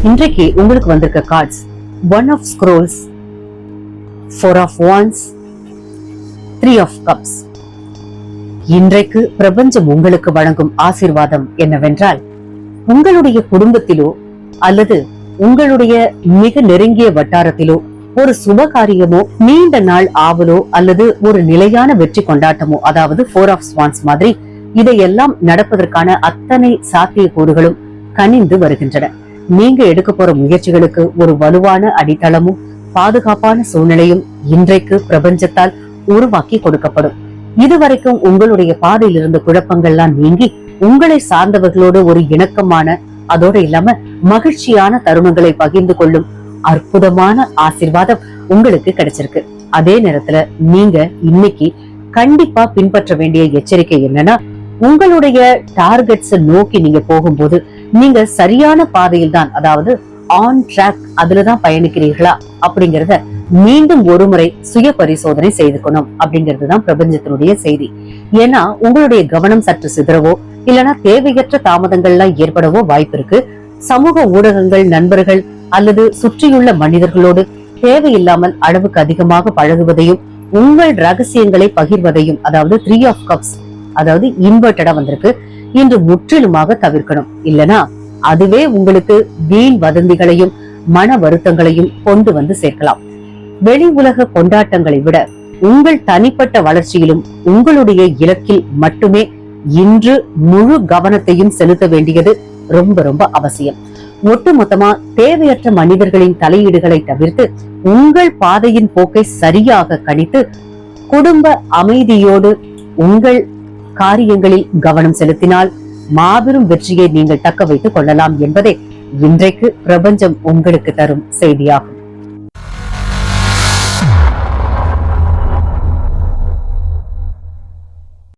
இன்றைக்கு உங்களுக்கு வந்திருக்க cards one of scrolls, four of wands, three of cups. இன்றைக்கு பிரபஞ்சம் உங்களுக்கு வழங்கும் ஆசீர்வாதம் என்னவென்றால், உங்களுடைய குடும்பத்திலோ அல்லது உங்களுடைய மிக நெருங்கிய வட்டாரத்திலோ ஒரு சுப காரியமோ, நீண்ட நாள் ஆவலோ அல்லது ஒரு நிலையான வெற்றி கொண்டாட்டமோ, அதாவது ஃபோர் ஆஃப் ஸ்வான்ஸ் மாதிரி இதையெல்லாம் நடப்பதற்கான அத்தனை சாத்தியக்கூறுகளும் கனிந்து வருகின்றன. நீங்க எடுக்க போற முயற்சிகளுக்கு ஒரு வலுவான அடித்தளமும் பாதுகாப்பான சூழ்நிலையும் இன்றைக்கு பிரபஞ்சத்தால் உருவாக்கி கொடுக்கப்படும். இதுவரைக்கும் உங்களுடைய பாதையில் இருந்த குழப்பங்கள்லாம் நீங்கி உங்களை சார்ந்தவர்களோடு ஒரு இணக்கமான, அதோடு இல்லாம மகிழ்ச்சியான தருணங்களை பகிர்ந்து கொள்ளும் அற்புதமான ஆசீர்வாதம் உங்களுக்கு கிடைச்சிருக்கு. அதே நேரத்துல நீங்க இன்னைக்கு கண்டிப்பா பின்பற்ற வேண்டிய எச்சரிக்கை என்னன்னா, உங்களுடைய டார்கெட்ஸ் நோக்கி நீங்க போகும்போது நீங்க சரியான பாதையில் தான், அதாவது ஆன் ட்ராக், அதுலதான் பயணிக்கிறீர்களா அப்படிங்கறத மீண்டும் ஒரு முறை சுய பரிசோதனை செய்துக்கணும் அப்படிங்கறதுதான் பிரபஞ்சத்தினுடைய செய்தி. ஏன்னா உங்களுடைய கவனம் சற்று சிதறவோ இல்லைன்னா தேவையற்ற தாமதங்கள்லாம் ஏற்படவோ வாய்ப்பு இருக்கு. சமூக ஊடகங்கள், நண்பர்கள் அல்லது சுற்றியுள்ள மனிதர்களோடு தேவையில்லாமல் அளவுக்கு அதிகமாக பழகுவதையும் உங்கள் ரகசியங்களை பகிர்வதையும், அதாவது த்ரீ ஆஃப் கப்ஸ், அதாவது இன்வெர்டடா வந்திருக்கு, இன்று முற்றிலுமாக தவிர்க்கணும். இல்லனா அதுவே உங்களுக்கு வீண் வதந்திகளையும் மன வருத்தங்களையும் கொண்டு வந்து சேர்க்கலாம். வெளி உலக கொண்டாட்டங்களை விட உங்கள் தனிப்பட்ட வளர்ச்சியிலும் உங்களுடைய இலக்கில் மட்டுமே இன்று முழு கவனத்தையும் செலுத்த வேண்டியது ரொம்ப ரொம்ப அவசியம். ஒட்டுமொத்தமா தேவையற்ற மனிதர்களின் தலையீடுகளை தவிர்த்து உங்கள் பாதையின் போக்கை சரியாக கணித்து குடும்ப அமைதியோடு உங்கள் காரியங்களில் கவனம் செலுத்தினால் மாபெரும் வெற்றியை நீங்கள் தக்க வைத்துக் கொள்ளலாம் என்பதே இன்றைக்கு பிரபஞ்சம் உங்களுக்கு தரும் செய்தியாகும்.